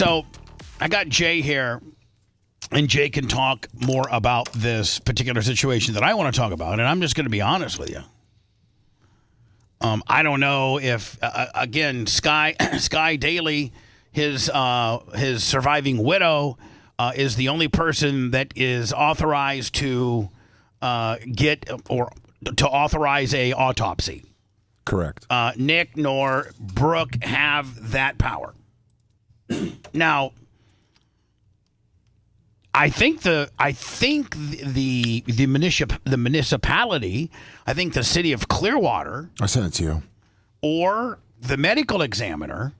So I got Jay here, and Jay can talk more about this particular situation that I want to talk about, and I'm just going to be honest with you. I don't know if, again, Sky Daly, his surviving widow, is the only person that is authorized to get or to authorize a autopsy. Correct. Nick nor Brooke have that power. Now, I think the municipality, I think the city of Clearwater, I sent it to you, or the medical examiner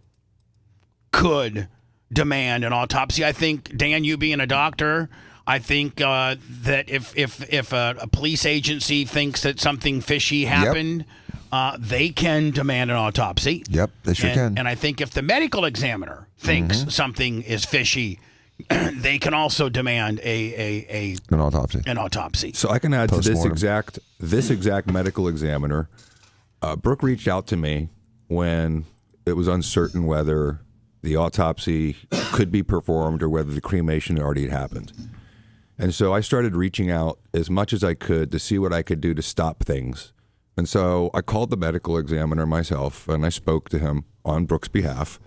could demand an autopsy. I think, Dan, you being a doctor, I think that if a police agency thinks that something fishy happened, they can demand an autopsy. Yep, they sure can. And I think if the medical examiner thinks something is fishy, they can also demand an autopsy. So I can add to this exact medical examiner. Brooke reached out to me when it was uncertain whether the autopsy could be performed or whether the cremation already had happened. And so I started reaching out as much as I could to see what I could do to stop things. And so I called the medical examiner myself, and I spoke to him on Brooke's behalf.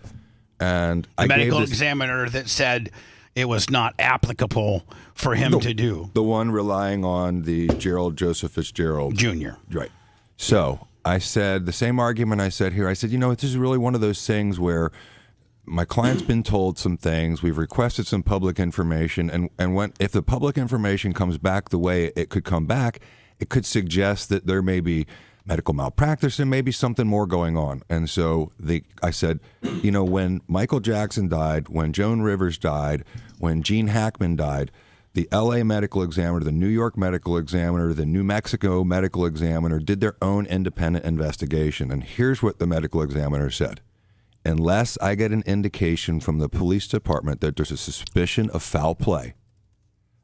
And the medical examiner that said it was not applicable for him to do. The one relying on the Gerald Joseph Fitzgerald Jr. Right. So I said the same argument I said here. I said, this is really one of those things where my client's been told some things. We've requested some public information. And if the public information comes back the way it could come back, it could suggest that there may be medical malpractice and maybe something more going on. And so I said, when Michael Jackson died, when Joan Rivers died, when Gene Hackman died, the LA medical examiner, the New York medical examiner, the New Mexico medical examiner did their own independent investigation. And here's what the medical examiner said. Unless I get an indication from the police department that there's a suspicion of foul play,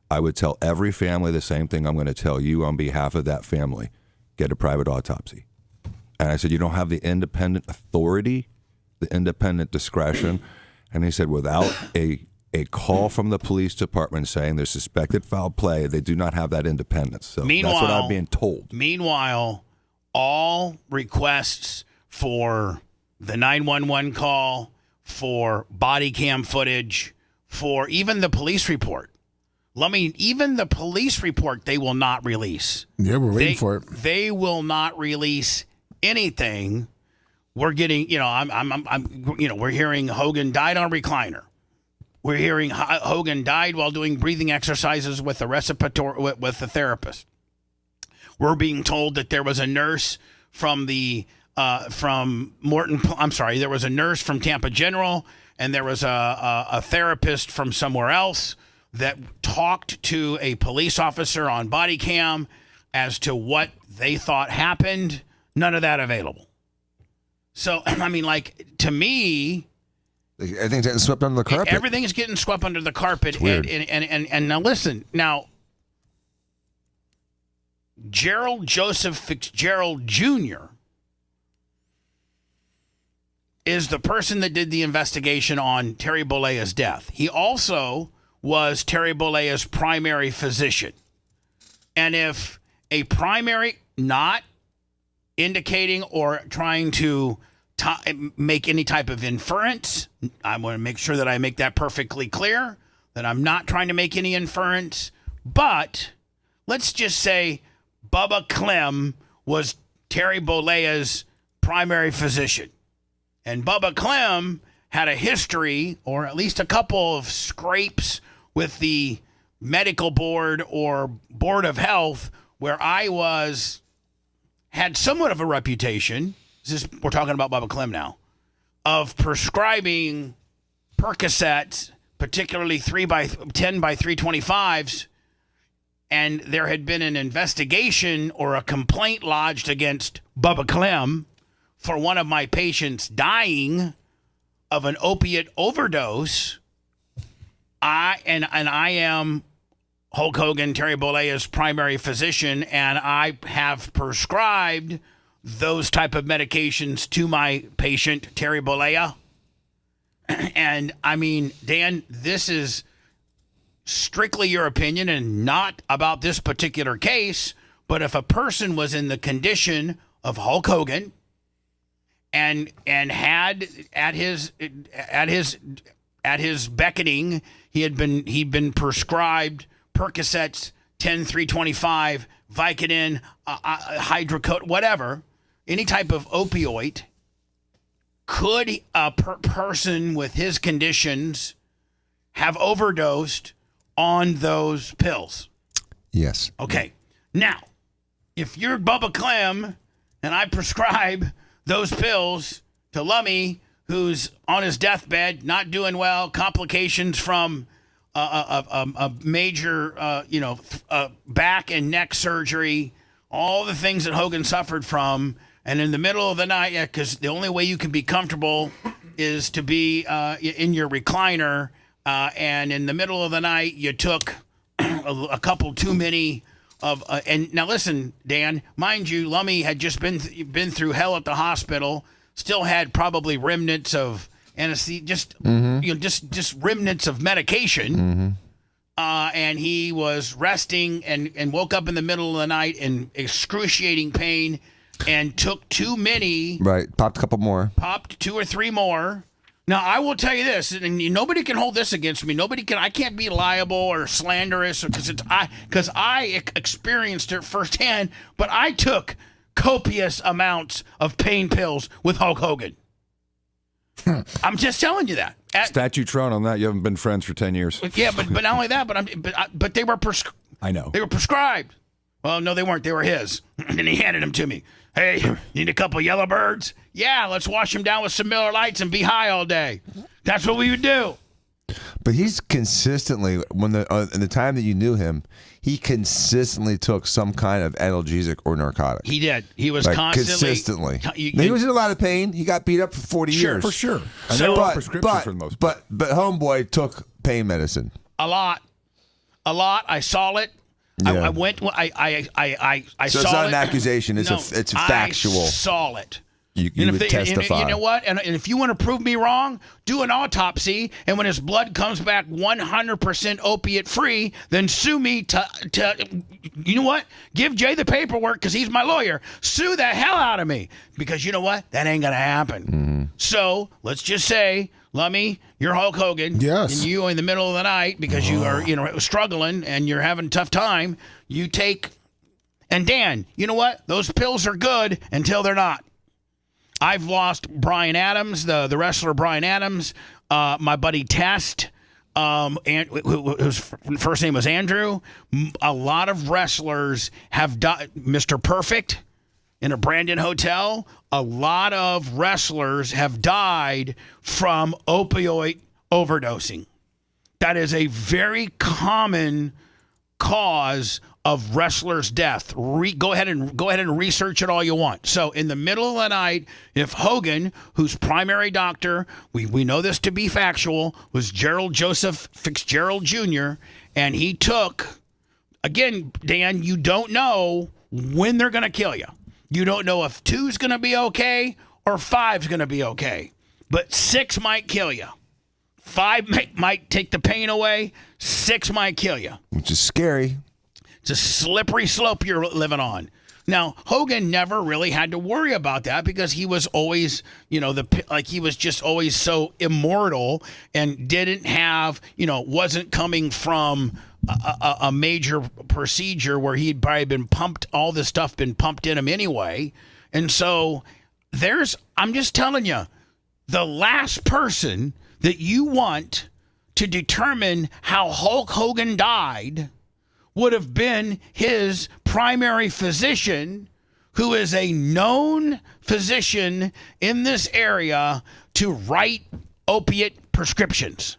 I would tell every family the same thing I'm going to tell you on behalf of that family. Get a private autopsy. And I said, you don't have the independent authority, the independent discretion. And he said, without a call from the police department saying there's suspected foul play, they do not have that independence. So that's what I'm being told. Meanwhile, all requests for the 911 call, for body cam footage, for even the police report. Even the police report, they will not release. Yeah, we're waiting for it. They will not release anything. We're getting, we're hearing Hogan died on a recliner. We're hearing Hogan died while doing breathing exercises with the with the therapist. We're being told that there was a nurse from Morton. I'm sorry, there was a nurse from Tampa General, and there was a therapist from somewhere else that talked to a police officer on body cam as to what they thought happened. None of that available. So, to me, everything's getting swept under the carpet. Everything is getting swept under the carpet. It's weird. And now listen, Gerald Joseph Fitzgerald Jr. is the person that did the investigation on Terry Bollea's death. He also was Terry Bollea's primary physician. And if a primary, not indicating or trying to make any type of inference, I want to make sure that I make that perfectly clear, that I'm not trying to make any inference, but let's just say Bubba Clem was Terry Bollea's primary physician. And Bubba Clem had a history, or at least a couple of scrapes with the medical board or board of health, where I had somewhat of a reputation. We're talking about Bubba Clem now, of prescribing Percocets, particularly 10 by 325s, and there had been an investigation or a complaint lodged against Bubba Clem for one of my patients dying of an opiate overdose. I am Hulk Hogan, Terry Bollea's primary physician, and I have prescribed those type of medications to my patient, Terry Bollea. And I mean, Dan, this is strictly your opinion and not about this particular case. But if a person was in the condition of Hulk Hogan and had at his beckoning, he'd been prescribed Percocets, 10-325, Vicodin, hydrocodone, whatever, any type of opioid, could a person with his conditions have overdosed on those pills? Yes. Okay. Now, if you're Bubba Clem and I prescribe those pills to Lummy, who's on his deathbed, not doing well, complications from a major, back and neck surgery, all the things that Hogan suffered from, and in the middle of the night, because the only way you can be comfortable is to be in your recliner, and in the middle of the night, you took a couple too many of. And now listen, Dan, mind you, Lummy had just been through hell at the hospital, still had probably remnants of anesthesia, just remnants of medication. And he was resting and woke up in the middle of the night in excruciating pain and took too many. Right. Popped a couple more. Popped 2 or 3 more. Now, I will tell you this, and nobody can hold this against me. I can't be liable or slanderous because I experienced it firsthand, but I took copious amounts of pain pills with Hulk Hogan. I'm just telling you that. Statute thrown on that. You haven't been friends for 10 years. Yeah, but not only that, but they were I know. They were prescribed. Well, no, they weren't. They were his. And he handed them to me. Hey, need a couple yellow birds? Yeah, let's wash them down with some Miller Lights and be high all day. That's what we would do. But he's consistently, in the time that you knew him, he consistently took some kind of analgesic or narcotic. He did. He was consistently. He was in a lot of pain. He got beat up for 40 years. For sure. So, they were all prescription for the most part. But homeboy took pain medicine. A lot. I saw it. Yeah. I went. I saw it. So it's not an accusation. It's factual. I saw it. You would testify. And you know what? And if you want to prove me wrong, do an autopsy. And when his blood comes back 100% opiate free, then sue me to you know what? Give Jay the paperwork because he's my lawyer. Sue the hell out of me because you know what? That ain't gonna happen. Mm-hmm. So let's just say, Lummy, you're Hulk Hogan. Yes. And you in the middle of the night because you are struggling and you're having a tough time. You take. And Dan, you know what? Those pills are good until they're not. I've lost Brian Adams, the wrestler Brian Adams, my buddy Test, whose first name was Andrew. A lot of wrestlers have died. Mr. Perfect in a Brandon hotel. A lot of wrestlers have died from opioid overdosing. That is a very common cause of wrestlers' death. Go ahead and research it all you want. So in the middle of the night, if Hogan, whose primary doctor, we know this to be factual, was Gerald Joseph Fitzgerald Jr., and he took, again, Dan, you don't know when they're going to kill you. You don't know if 2's going to be okay or 5's going to be okay. But 6 might kill you. 5 might take the pain away. 6 might kill you. Which is scary. It's a slippery slope you're living on. Now, Hogan never really had to worry about that because he was always, he was just always so immortal and didn't have, wasn't coming from a major procedure where he'd probably been pumped, all this stuff been pumped in him anyway. And so I'm just telling you, the last person that you want to determine how Hulk Hogan died would have been his primary physician, who is a known physician in this area to write opiate prescriptions.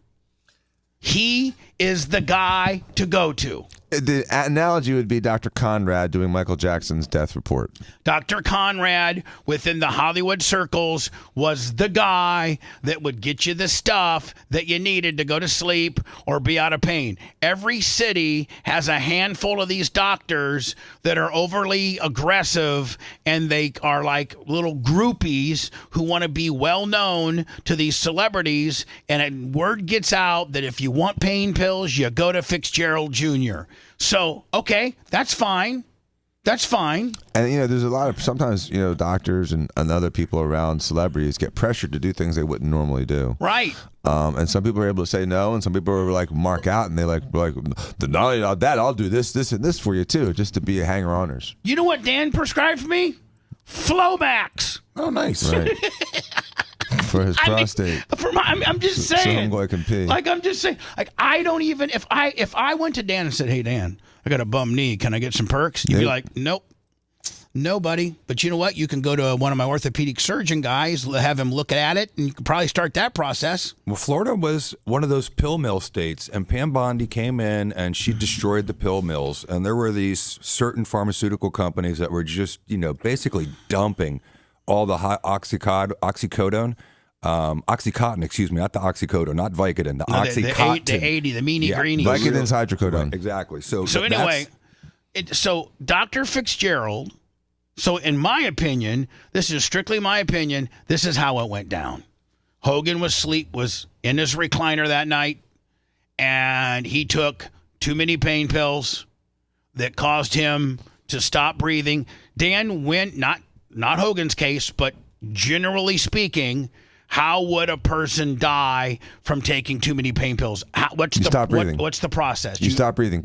He is the guy to go to. The analogy would be Dr. Conrad doing Michael Jackson's death report. Dr. Conrad, within the Hollywood circles, was the guy that would get you the stuff that you needed to go to sleep or be out of pain. Every city has a handful of these doctors that are overly aggressive, and they are like little groupies who want to be well known to these celebrities. And word gets out that if you want pain pills, you go to Fitzgerald Jr. So, okay, that's fine. That's fine. And, there's a lot of, sometimes, doctors and other people around celebrities get pressured to do things they wouldn't normally do. Right. And some people are able to say no, and some people are like mark out, and they like not only that, I'll do this, this, and this for you too, just to be a hanger-oners. You know what Dan prescribed for me? Flomax. Oh, nice. Right. For his prostate. I'm just saying. So I can pee. Like, I'm just saying. Like, I don't even, if I went to Dan and said, hey, Dan, I got a bum knee. Can I get some perks? You'd be like, nope. No, buddy. But you know what? You can go to one of my orthopedic surgeon guys, have him look at it, and you can probably start that process. Well, Florida was one of those pill mill states, and Pam Bondi came in and she destroyed the pill mills. And there were these certain pharmaceutical companies that were just, basically dumping all the high Oxycodone, excuse me, not the oxycodone, not Vicodin, the Oxycontin. The 80, the meanie greenies. Vicodin's hydrocodone. Right, exactly. So anyway, so Dr. Fitzgerald, so in my opinion, this is strictly my opinion, this is how it went down. Hogan was in his recliner that night, and he took too many pain pills that caused him to stop breathing. Dan went, not Hogan's case, but generally speaking, how would a person die from taking too many pain pills? What's the process? You stop breathing.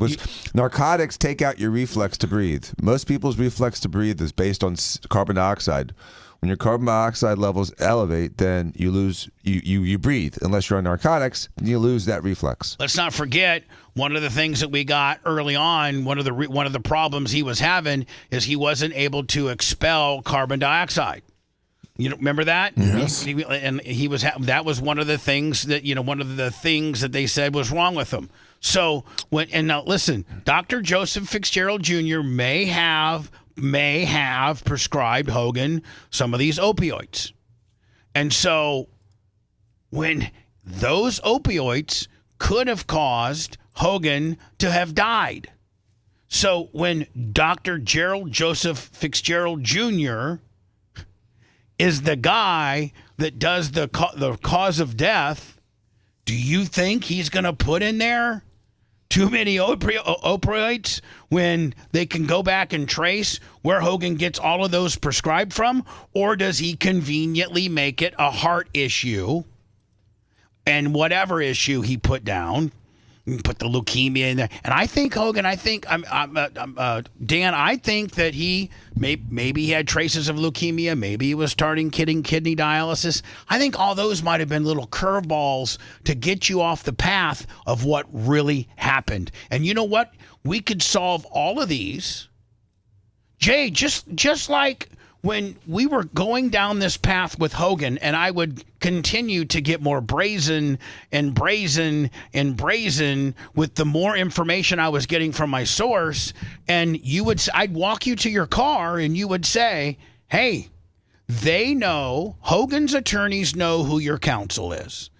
Narcotics take out your reflex to breathe. Most people's reflex to breathe is based on carbon dioxide. When your carbon dioxide levels elevate, then you lose, you breathe. Unless you're on narcotics, you lose that reflex. Let's not forget, one of the things that we got early on, one of the problems he was having is he wasn't able to expel carbon dioxide. You remember that? Yes. That was one of the things that they said was wrong with him. So now listen, Dr. Joseph Fitzgerald Jr. may have prescribed Hogan some of these opioids. And so when those opioids could have caused Hogan to have died. So when Dr. Gerald Joseph Fitzgerald Jr. is the guy that does the cause of death, do you think he's going to put in there too many opioids when they can go back and trace where Hogan gets all of those prescribed from? Or does he conveniently make it a heart issue, and whatever issue he put down, put the leukemia in there? And I think Hogan, Dan, I think that he maybe he had traces of leukemia. Maybe he was starting kidney dialysis. I think all those might have been little curveballs to get you off the path of what really happened. And you know what? We could solve all of these, Jay, just like when we were going down this path with Hogan, and I would continue to get more brazen with the more information I was getting from my source, and I'd walk you to your car and you would say, hey, they know, Hogan's attorneys know who your counsel is.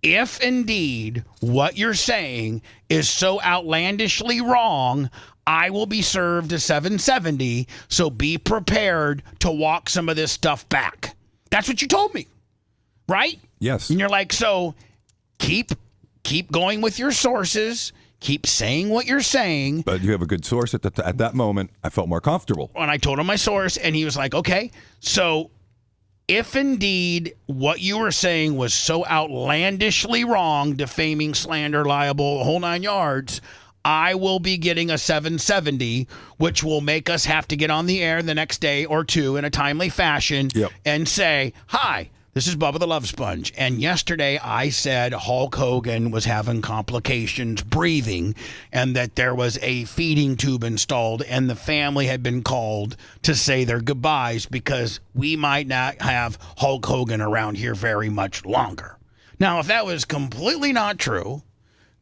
If indeed what you're saying is so outlandishly wrong, I will be served a 770, so be prepared to walk some of this stuff back. That's what you told me, right? Yes. And you're like, so keep going with your sources, keep saying what you're saying. But you have a good source at that moment. I felt more comfortable. And I told him my source, and he was like, okay, so if indeed what you were saying was so outlandishly wrong, defaming, slander, liable, whole 9 yards, I will be getting a 770, which will make us have to get on the air the next day or two in a timely fashion and say, hi, this is Bubba the Love Sponge. And yesterday I said Hulk Hogan was having complications breathing and that there was a feeding tube installed and the family had been called to say their goodbyes because we might not have Hulk Hogan around here very much longer. Now, if that was completely not true,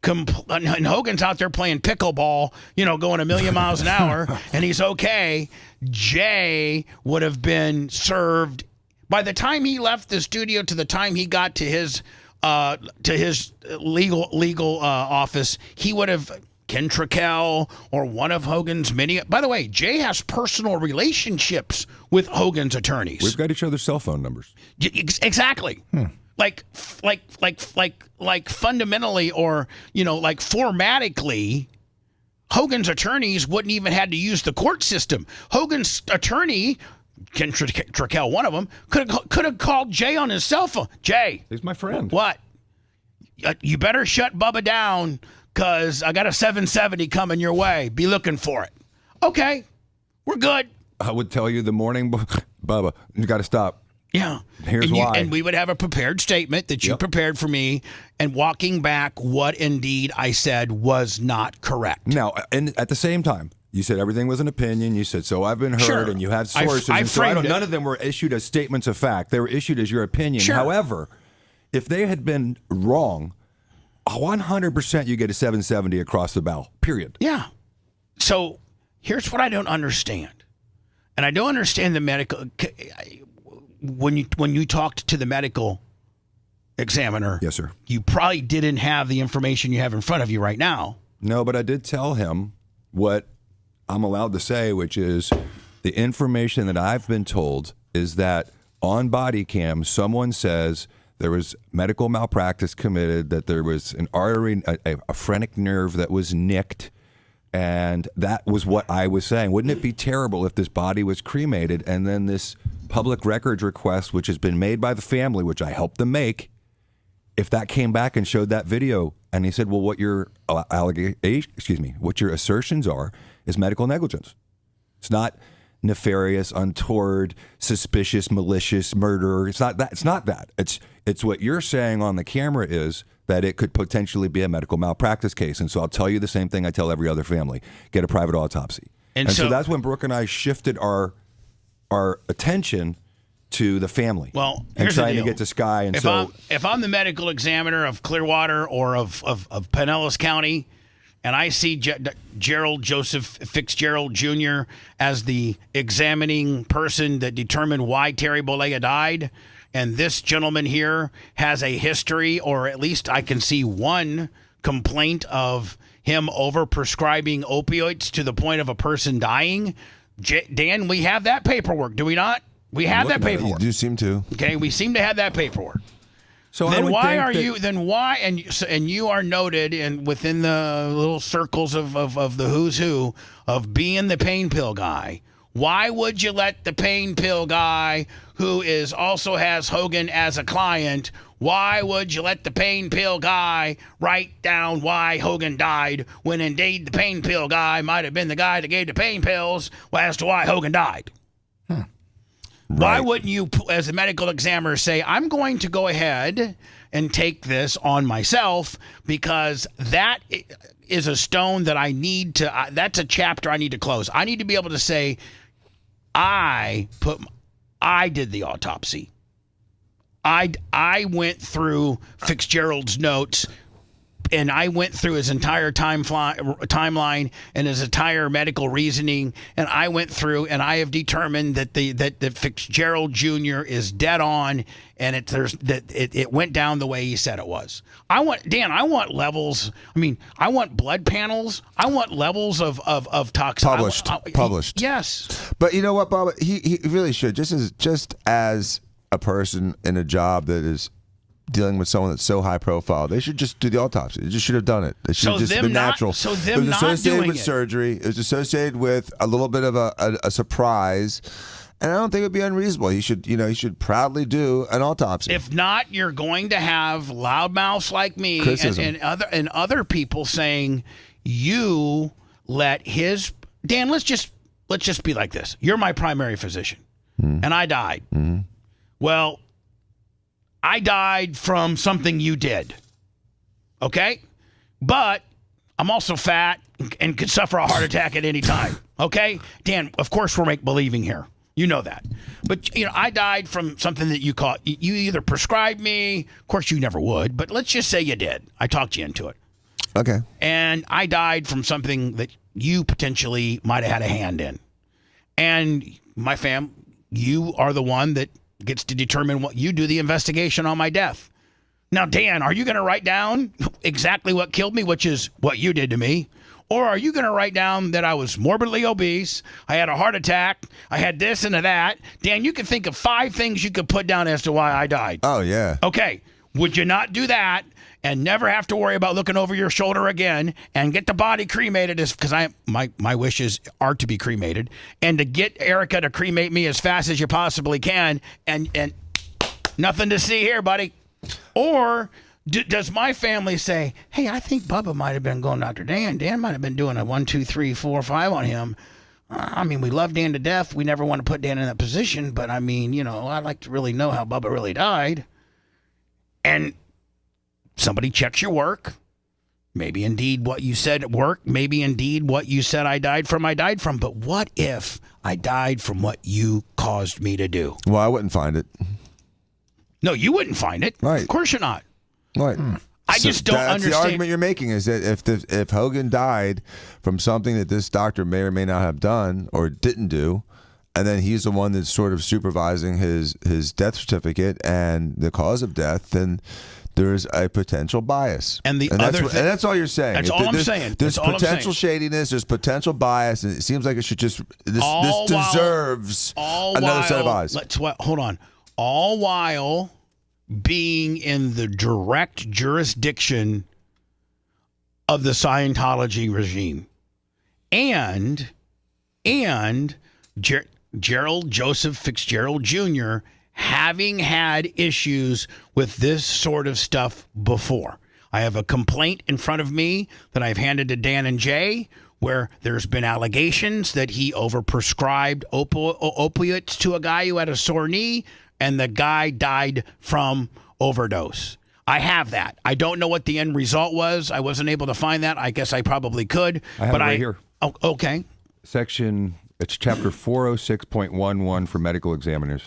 and Hogan's out there playing pickleball, going a million miles an hour, and he's okay, Jay would have been served by the time he left the studio to the time he got to his legal office. He would have Ken Trickell or one of Hogan's many. By the way, Jay has personal relationships with Hogan's attorneys. We've got each other's cell phone numbers. Exactly. Like fundamentally, or like formatically, Hogan's attorneys wouldn't even had to use the court system. Hogan's attorney, Ken Trickell, one of them, could have called Jay on his cell phone. Jay, He's my friend. what? You better shut Bubba down, because I got a 770 coming your way. Be looking for it. Okay, we're good. I would tell you the morning, Bubba, you got to stop. Yeah. Here's why. And we would have a prepared statement that you prepared for me, and walking back what indeed I said was not correct. Now, and at the same time, you said everything was an opinion. You said, so I've been heard, Sure. and you had sources. I and so framed it. none of them were issued as statements of fact. They were issued as your opinion. Sure. However, if they had been wrong, 100% you get a 770 across the bow, period. Yeah. So here's what I don't understand. And I don't understand the medical... When you talked to the medical examiner, Yes, sir. you probably didn't have the information you have in front of you right now. No, but I did tell him what I'm allowed to say, which is the information that I've been told is that on body cam, someone says there was medical malpractice committed, that there was an artery, a phrenic nerve that was nicked. And that was what I was saying. Wouldn't it be terrible if this body was cremated and then this public records request, which has been made by the family, which I helped them make, if that came back and showed that video, and he said, well, what your what your assertions are is medical negligence. It's not nefarious, untoward, suspicious, malicious murder. It's not that. It's not that. It's what you're saying on the camera is that it could potentially be a medical malpractice case. And so I'll tell you the same thing I tell every other family: get a private autopsy. And so that's when Brooke and I shifted our attention to the family. Well, and here's the trying deal. to get to Sky. And if I'm the medical examiner of Clearwater or of Pinellas County, and I see Gerald Joseph Fitzgerald Jr. as the examining person that determined why Terry Bollea died, and this gentleman here has a history, or at least I can see one complaint of him over-prescribing opioids to the point of a person dying. Dan, we have that paperwork, do we not? We have that paperwork. You do seem to. Okay, we seem to have that paperwork. so Then why are you? Then why? And you are noted and within the little circles of the who's who of being the pain pill guy. Why would you let the pain pill guy, who is also has Hogan as a client, why would you let the pain pill guy write down why Hogan died when indeed the pain pill guy might have been the guy that gave the pain pills as to why Hogan died? Why wouldn't you, as a medical examiner, say, I'm going to go ahead and take this on myself because that is a stone that I need to, that's a chapter I need to close. I need to be able to say, I did the autopsy. I went through Fitzgerald's notes, and I went through his entire timeline and his entire medical reasoning, and I went through and I have determined that that Fitzgerald Jr. is dead on, and it went down the way he said it was. I want levels. I mean, I want blood panels. I want levels of toxicity. Published. Yes. But you know what, Bob? He really should. Just as a person in a job that is dealing with someone that's so high profile, they should just do the autopsy. They just should have done it. They should have just been natural. So it them was not associated doing with it. surgery. It was associated with a little bit of a surprise, and I don't think it would be unreasonable. He should proudly do an autopsy. If not, you're going to have loudmouths like me and other people saying you let his Dan. Let's just be like this. You're my primary physician, and I died. Well, I died from something you did. Okay? But I'm also fat and could suffer a heart attack at any time. Okay? Dan, of course we're make-believing here. You know that. But, I died from something that you either prescribed me. Of course, you never would. But let's just say you did. I talked you into it. Okay. And I died from something that you potentially might have had a hand in. And my you are the one that gets to determine what you do the investigation on my death. Now, Dan, are you going to write down exactly what killed me, which is what you did to me? Or are you going to write down that I was morbidly obese, I had a heart attack, I had this and that? Dan, you can think of 5 things you could put down as to why I died. Oh, yeah. Okay. Would you not do that and never have to worry about looking over your shoulder again and get the body cremated? Because my wishes are to be cremated, and to get Erica to cremate me as fast as you possibly can, and nothing to see here, buddy. Or does my family say, hey, I think Bubba might have been going Dr. Dan. Dan might have been doing a 1, 2, 3, 4, 5 on him. I mean, we love Dan to death. We never want to put Dan in that position. But I mean, I'd like to really know how Bubba really died. And somebody checks your work. Maybe indeed what you said at work. Maybe indeed what you said I died from. But what if I died from what you caused me to do? Well, I wouldn't find it. No, you wouldn't find it. Right. Of course you're not. Right. I just don't that's understand. The argument you're making is that if Hogan died from something that this doctor may or may not have done or didn't do, and then he's the one that's sort of supervising his death certificate and the cause of death, then there's a potential bias. And that's all you're saying. That's all I'm saying. There's potential shadiness. There's potential bias, and it seems like it should just this deserves another set of eyes. Hold on. All while being in the direct jurisdiction of the Scientology regime, and Gerald Joseph Fitzgerald Jr. having had issues with this sort of stuff before. I have a complaint in front of me that I've handed to Dan and Jay, where there's been allegations that he overprescribed opiates to a guy who had a sore knee, and the guy died from overdose. I have that. I don't know what the end result was. I wasn't able to find that. I guess I probably could. I have it right here. Oh, okay. It's chapter 406.11 for medical examiners.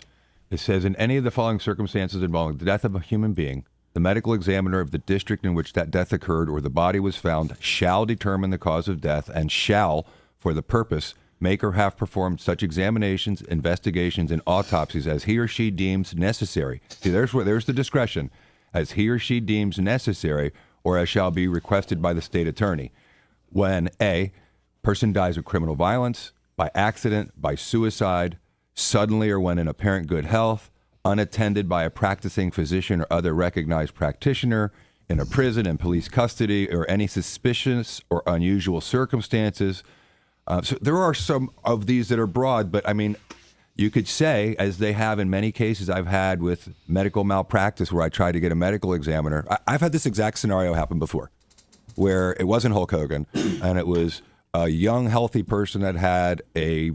It says, in any of the following circumstances involving the death of a human being, the medical examiner of the district in which that death occurred or the body was found shall determine the cause of death and shall, for the purpose, make or have performed such examinations, investigations, and autopsies as he or she deems necessary. See, there's the discretion. As he or she deems necessary, or as shall be requested by the state attorney. When A, person dies of criminal violence, by accident, by suicide, suddenly or when in apparent good health, unattended by a practicing physician or other recognized practitioner, in a prison and police custody, or any suspicious or unusual circumstances. So there are some of these that are broad, but I mean, you could say, as they have in many cases I've had with medical malpractice where I tried to get a medical examiner. I've had this exact scenario happen before, where it wasn't Hulk Hogan, and it was a young, healthy person that had a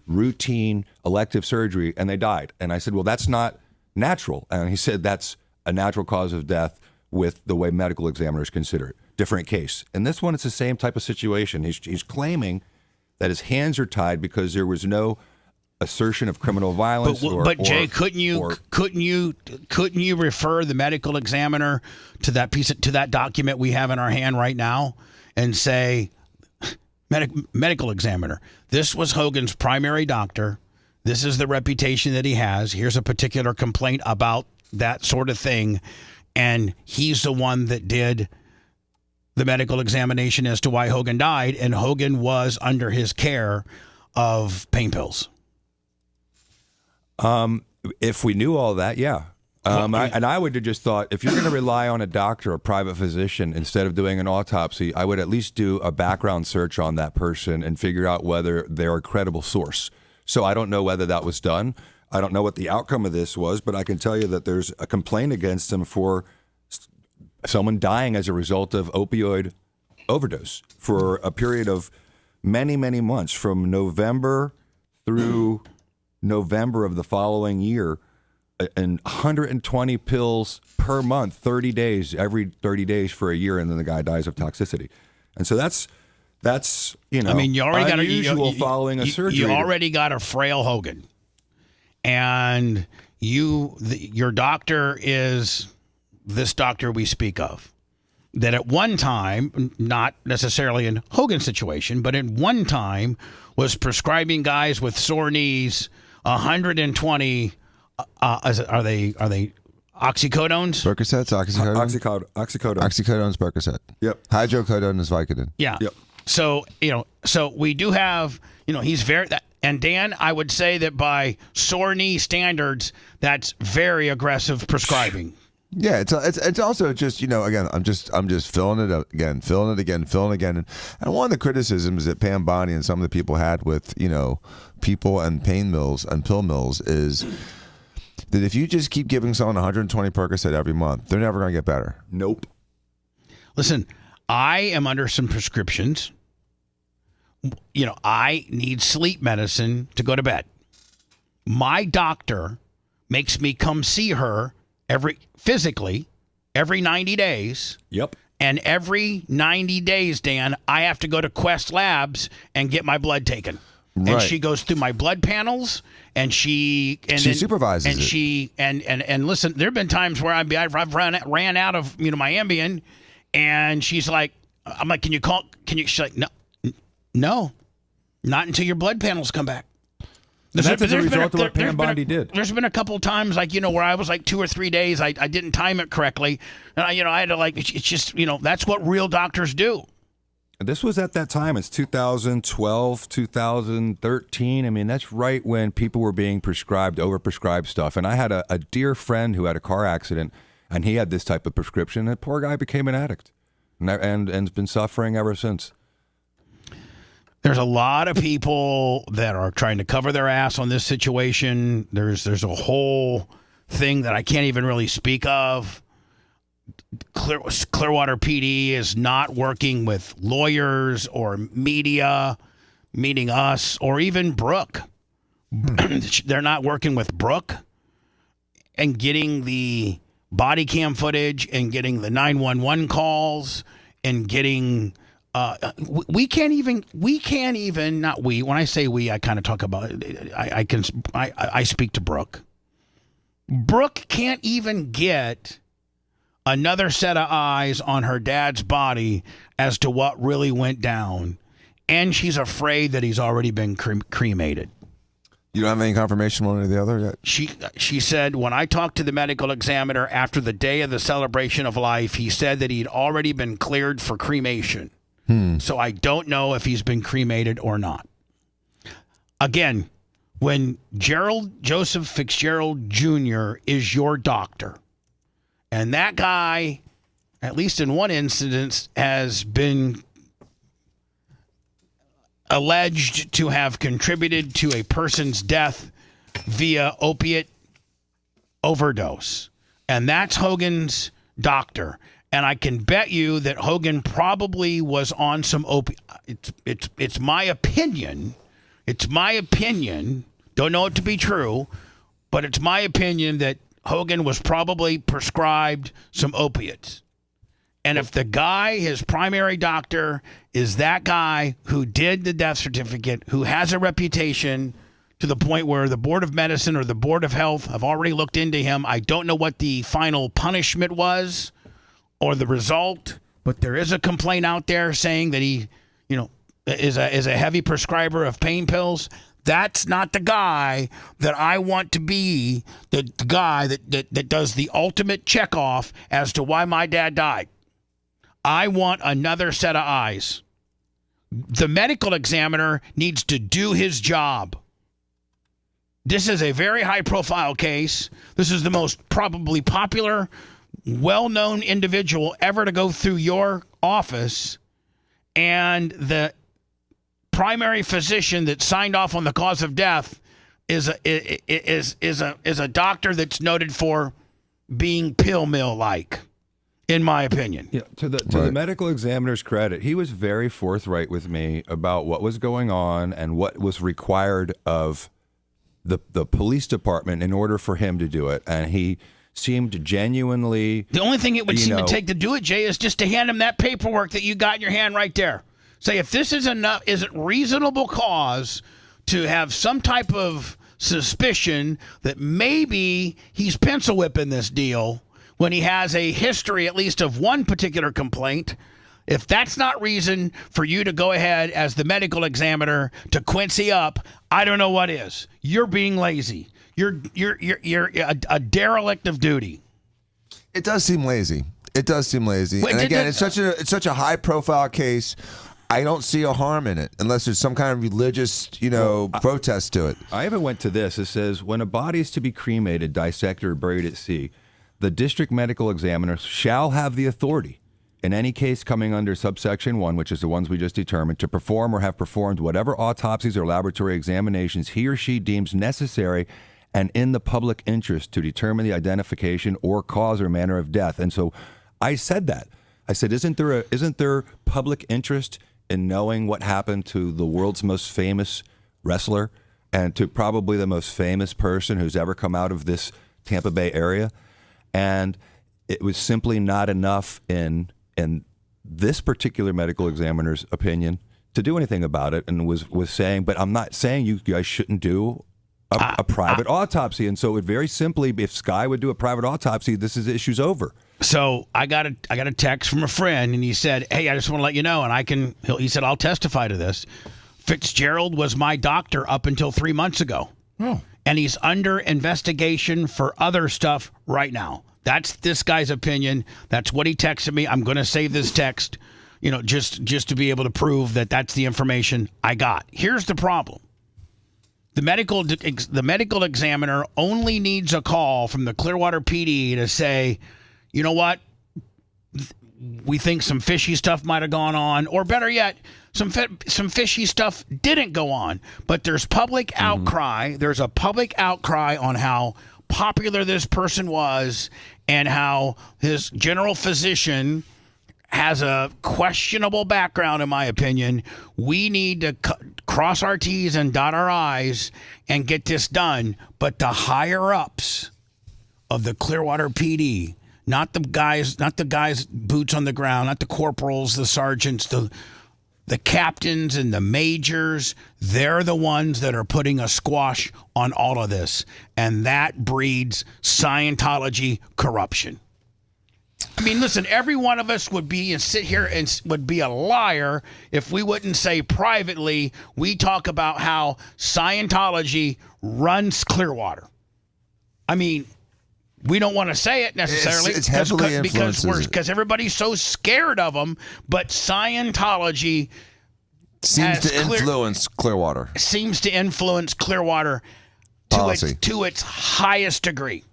routine elective surgery, and they died. And I said, well, that's not natural. And he said, that's a natural cause of death with the way medical examiners consider it. Different case. And this one, it's the same type of situation. He's claiming that his hands are tied because there was no assertion of criminal violence. But Jay, couldn't you refer the medical examiner to that document we have in our hand right now and say, medical examiner, this was Hogan's primary doctor. This is the reputation that he has. Here's a particular complaint about that sort of thing, and he's the one that did the medical examination as to why Hogan died, and Hogan was under his care of pain pills. If we knew all that, yeah. I would have just thought, if you're going to rely on a doctor, a private physician, instead of doing an autopsy, I would at least do a background search on that person and figure out whether they're a credible source. So I don't know whether that was done. I don't know what the outcome of this was, but I can tell you that there's a complaint against him for someone dying as a result of opioid overdose for a period of many, many months, from November through November of the following year, and 120 pills per month, 30 days, every 30 days for a year, and then the guy dies of toxicity. And so that's I mean, you already unusual following a surgery. You already got a frail Hogan, and your doctor is this doctor we speak of. that at one time, not necessarily in Hogan's situation, but at one time was prescribing guys with sore knees 120. Are they oxycodones? Percocets, oxycodone. Oxycodone. Oxycodone's Percocet. Yep. Hydrocodone is Vicodin. Yeah. Yep. So, so we do have, he's very, and Dan, I would say that by sore knee standards, that's very aggressive prescribing. Yeah, it's also just, again, I'm just filling it again. And one of the criticisms that Pam Bondi and some of the people had with, people and pain mills and pill mills is that if you just keep giving someone 120 Percocet every month, they're never going to get better. Nope. Listen, I am under some prescriptions. I need sleep medicine to go to bed. My doctor makes me come see her every 90 days. Yep. And every 90 days, Dan, I have to go to Quest Labs and get my blood taken. Right. And she goes through my blood panels, and she supervises and it. She and listen, there have been times where I've ran out of my Ambien, and she's like, I'm like, she's like, no, not until your blood panels come back. And that's as a result of what Pam Bondi did. There's been a couple of times, where I was like 2 or 3 days, I didn't time it correctly, and I had to it's just that's what real doctors do. This was at that time. It's 2012, 2013. I mean, that's right when people were being overprescribed stuff. And I had a dear friend who had a car accident, and he had this type of prescription. And the poor guy became an addict, and has been suffering ever since. There's a lot of people that are trying to cover their ass on this situation. There's a whole thing that I can't even really speak of. Clearwater PD is not working with lawyers or media, meaning us, or even Brooke. They're not working with Brooke and getting the body cam footage and getting the 911 calls and getting we can't even not we, when I say we, I kind of talk about I speak to Brooke. Brooke can't even get another set of eyes on her dad's body as to what really went down, and she's afraid that he's already been cremated. You don't have any confirmation one or the other yet? She said, when I talked to the medical examiner after the day of the celebration of life, he said that he'd already been cleared for cremation. So I don't know if he's been cremated or not. Again, when Gerald Joseph Fitzgerald Jr. is your doctor, and that guy, at least in one instance, has been alleged to have contributed to a person's death via opiate overdose. And that's Hogan's doctor. And I can bet you that Hogan probably was on some opiate. It's my opinion. It's my opinion. Don't know it to be true, but it's my opinion that Hogan was probably prescribed some opiates. And if the guy, his primary doctor, is that guy who did the death certificate, who has a reputation to the point where the Board of Medicine or the Board of Health have already looked into him. I don't know what the final punishment was or the result, but there is a complaint out there saying that he, is a heavy prescriber of pain pills. That's not the guy that I want to be, the guy that does the ultimate checkoff as to why my dad died. I want another set of eyes. The medical examiner needs to do his job. This is a very high-profile case. This is the most probably popular, well-known individual ever to go through your office, and the primary physician that signed off on the cause of death is a doctor that's noted for being pill mill like, in my opinion. Yeah, to the medical examiner's credit, he was very forthright with me about what was going on and what was required of the police department in order for him to do it, and he seemed genuinely. The only thing it would seem to take to do it, Jay, is just to hand him that paperwork that you got in your hand right there. Say, if this is enough, is it reasonable cause to have some type of suspicion that maybe he's pencil whipping this deal when he has a history, at least of one particular complaint, if that's not reason for you to go ahead as the medical examiner to Quincy up, I don't know what is. You're being lazy. You're a derelict of duty. It does seem lazy. It does seem lazy. Wait, and again, it's such a high profile case. I don't see a harm in it unless there's some kind of religious, protest to it. I even went to this. It says, when a body is to be cremated, dissected, or buried at sea, the district medical examiner shall have the authority, in any case coming under subsection 1, which is the ones we just determined, to perform or have performed whatever autopsies or laboratory examinations he or she deems necessary and in the public interest to determine the identification or cause or manner of death. And so I said that. I said, isn't there public interest in knowing what happened to the world's most famous wrestler and to probably the most famous person who's ever come out of this Tampa Bay area? And it was simply not enough in this particular medical examiner's opinion to do anything about it, and was saying, but I'm not saying you guys shouldn't do a private autopsy. And so it would very simply, if Sky would do a private autopsy, issue's over. So I got a text from a friend, and he said, "Hey, I just want to let you know," and he said, "I'll testify to this. Fitzgerald was my doctor up until 3 months ago. Oh. And he's under investigation for other stuff right now." That's this guy's opinion. That's what he texted me. I'm going to save this text, just to be able to prove that that's the information I got. Here's the problem. The medical examiner only needs a call from the Clearwater PD to say, you know what, we think some fishy stuff might have gone on, or better yet, some fishy stuff didn't go on. But there's public outcry. There's a public outcry on how popular this person was and how his general physician has a questionable background, in my opinion. We need to cross our T's and dot our I's and get this done. But the higher ups of the Clearwater PD, not the guys boots on the ground, not the corporals, the sergeants, the captains and the majors, they're the ones that are putting a squash on all of this. And that breeds Scientology corruption. I mean, listen, every one of us would sit here and would be a liar if we wouldn't say privately, we talk about how Scientology runs Clearwater. I mean, we don't want to say it necessarily. It's heavily influenced because everybody's so scared of them. But Scientology seems to influence Clearwater. Seems to influence Clearwater to its highest degree.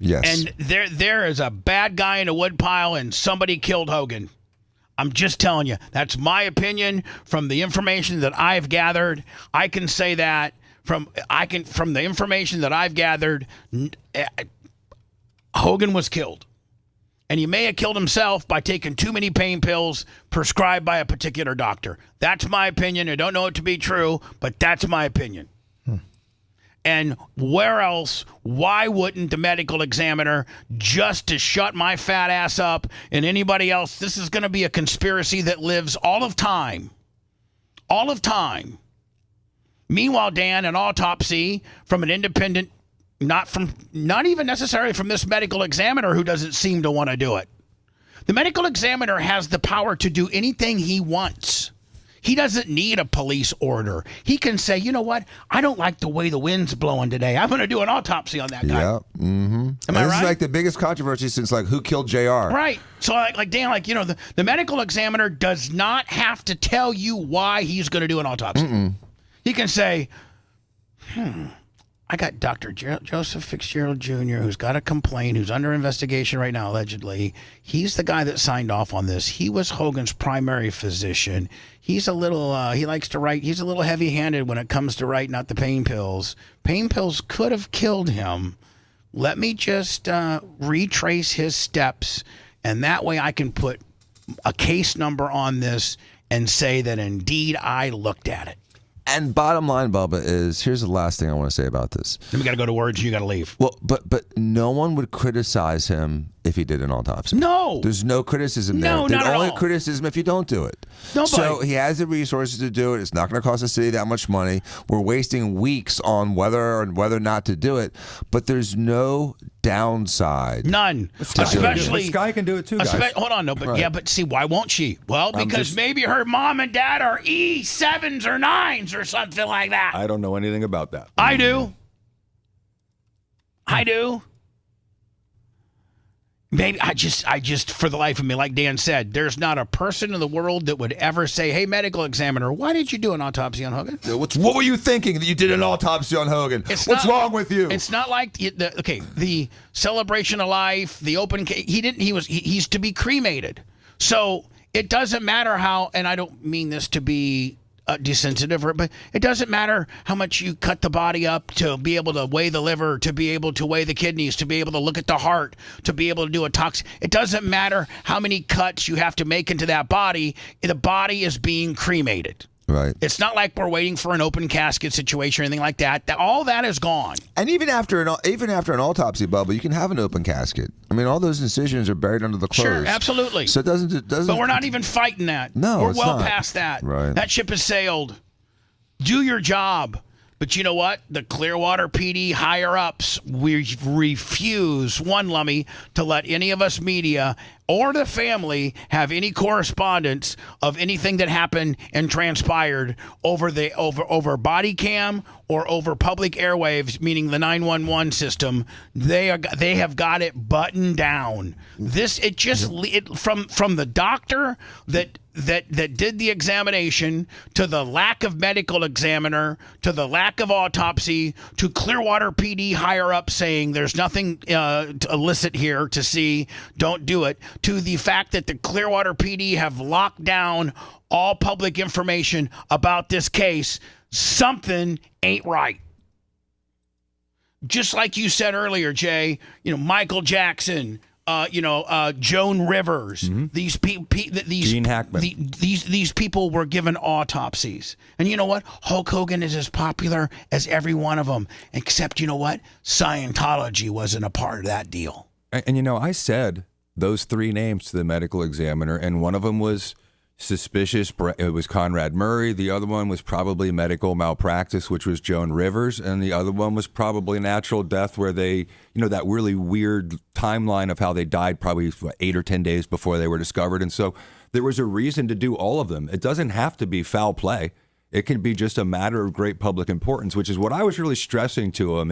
Yes. And there is a bad guy in a woodpile, and somebody killed Hogan. I'm just telling you. That's my opinion from the information that I've gathered. I can say that. From the information that I've gathered, Hogan was killed. And he may have killed himself by taking too many pain pills prescribed by a particular doctor. That's my opinion. I don't know it to be true, but that's my opinion. And where else, why wouldn't the medical examiner, just to shut my fat ass up and anybody else, this is going to be a conspiracy that lives all of time. All of time. Meanwhile, Dan, an autopsy from an independent, not even necessarily from this medical examiner who doesn't seem to want to do it. The medical examiner has the power to do anything he wants. He doesn't need a police order. He can say, you know what? I don't like the way the wind's blowing today. I'm going to do an autopsy on that guy. Yeah. Mm-hmm. Am I right? This is like the biggest controversy since who killed JR. Right. So like Dan, the medical examiner does not have to tell you why he's going to do an autopsy. Mm-mm. He can say, I got Dr. Gerald Joseph Fitzgerald Jr., who's got a complaint, who's under investigation right now, allegedly. He's the guy that signed off on this. He was Hogan's primary physician. He's a little, he likes to write, he's a little heavy-handed when it comes to writing out the pain pills. Pain pills could have killed him. Let me just retrace his steps, and that way I can put a case number on this and say that indeed I looked at it. And bottom line, Bubba, is here's the last thing I want to say about this. Then we got to go to words and you got to leave. Well, but no one would criticize him if he did an autopsy. No. There's no criticism there. No, There's not at only all. criticism if you don't do it. Nobody. So he has the resources to do it. It's not going to cost the city that much money. We're wasting weeks on whether or not to do it. But there's no downside. None. But Sky can do it too, guys. Hold on, no, but yeah, but see, why won't she? Well, because maybe her mom and dad are E7s or 9s or something like that. I don't know anything about that. I do. Maybe I just, for the life of me, like Dan said, there's not a person in the world that would ever say, "Hey, medical examiner, why did you do an autopsy on Hogan?" What were you thinking that you did an autopsy on Hogan? What's wrong with you? It's not like the celebration of life, the open case. He's to be cremated, so it doesn't matter how. And I don't mean this to be desensitive, but it doesn't matter how much you cut the body up to be able to weigh the liver, to be able to weigh the kidneys, to be able to look at the heart, to be able to do a tox. It doesn't matter how many cuts you have to make into that body. The body is being cremated. Right. It's not like we're waiting for an open casket situation or anything like that. All that is gone. And even after an autopsy, Bubba, you can have an open casket. I mean, all those incisions are buried under the clothes. Sure, absolutely. So it doesn't. But we're not even fighting that. No, we're it's well not. past that. Right. That ship has sailed. Do your job. But you know what? The Clearwater PD higher-ups, we refuse, one Lummy, to let any of us media or the family have any correspondence of anything that happened and transpired over body cam or over public airwaves, meaning the 911 system. They have got it buttoned down. From the doctor that did the examination, to the lack of medical examiner, to the lack of autopsy, to Clearwater PD higher up saying there's nothing illicit here to see, don't do it, to the fact that the Clearwater PD have locked down all public information about this case, something ain't right. Just like you said earlier, Jay, Michael Jackson, Joan Rivers, these Gene Hackman. These people were given autopsies. And you know what? Hulk Hogan is as popular as every one of them, except you know what? Scientology wasn't a part of that deal. And I said those three names to the medical examiner, and one of them was suspicious. It was Conrad Murray. The other one was probably medical malpractice, which was Joan Rivers. And the other one was probably natural death, where they, that really weird timeline of how they died, probably 8 or 10 days before they were discovered. And so there was a reason to do all of them. It doesn't have to be foul play. It can be just a matter of great public importance, which is what I was really stressing to him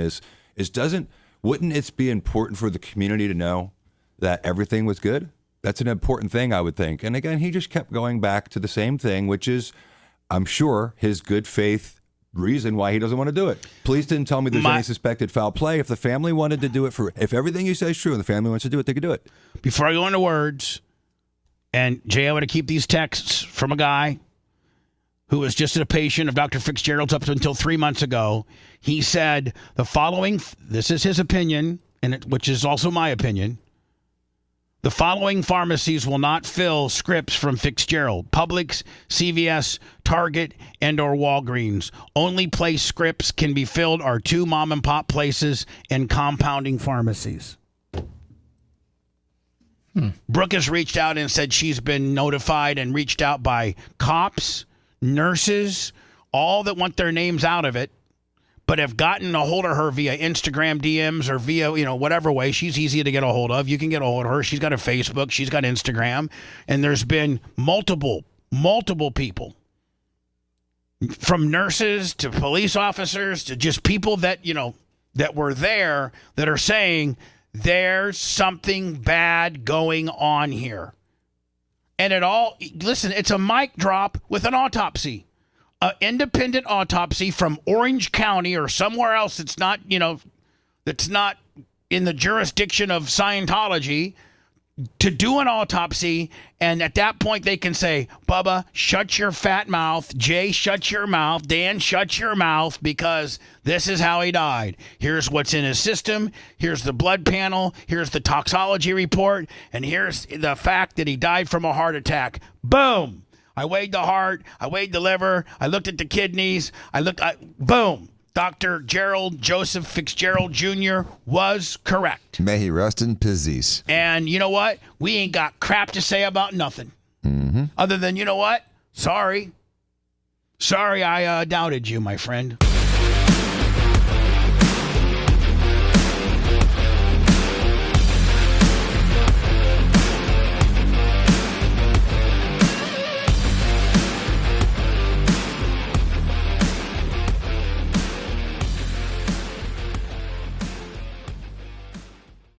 wouldn't it be important for the community to know that everything was good? That's an important thing, I would think. And again, he just kept going back to the same thing, which is, I'm sure, his good faith reason why he doesn't want to do it. Please didn't tell me there's any suspected foul play. If the family wanted to do it, if everything you say is true and the family wants to do it, they could do it. Before I go into words, and Jay, I want to keep these texts from a guy who was just a patient of Dr. Fitzgerald's up until 3 months ago. He said the following, this is his opinion, which is also my opinion. The following pharmacies will not fill scripts from Fitzgerald: Publix, CVS, Target, and or Walgreens. Only place scripts can be filled are 2 mom and pop places and compounding pharmacies. Brooke has reached out and said she's been notified and reached out by cops, nurses, all that want their names out of it, but have gotten a hold of her via Instagram DMs or via, whatever way. She's easy to get a hold of. You can get a hold of her. She's got a Facebook. She's got Instagram. And there's been multiple people, from nurses to police officers to just people that, that were there, that are saying there's something bad going on here. And listen, it's a mic drop with an autopsy. An independent autopsy from Orange County or somewhere else that's not, that's not in the jurisdiction of Scientology, to do an autopsy. And at that point, they can say, Bubba, shut your fat mouth. Jay, shut your mouth. Dan, shut your mouth, because this is how he died. Here's what's in his system. Here's the blood panel. Here's the toxology report. And here's the fact that he died from a heart attack. Boom. I weighed the heart. I weighed the liver. I looked at the kidneys. Boom. Dr. Gerald Joseph Fitzgerald Jr. was correct. May he rest in peace. And you know what? We ain't got crap to say about nothing. Other than, you know what? Sorry. Sorry I doubted you, my friend.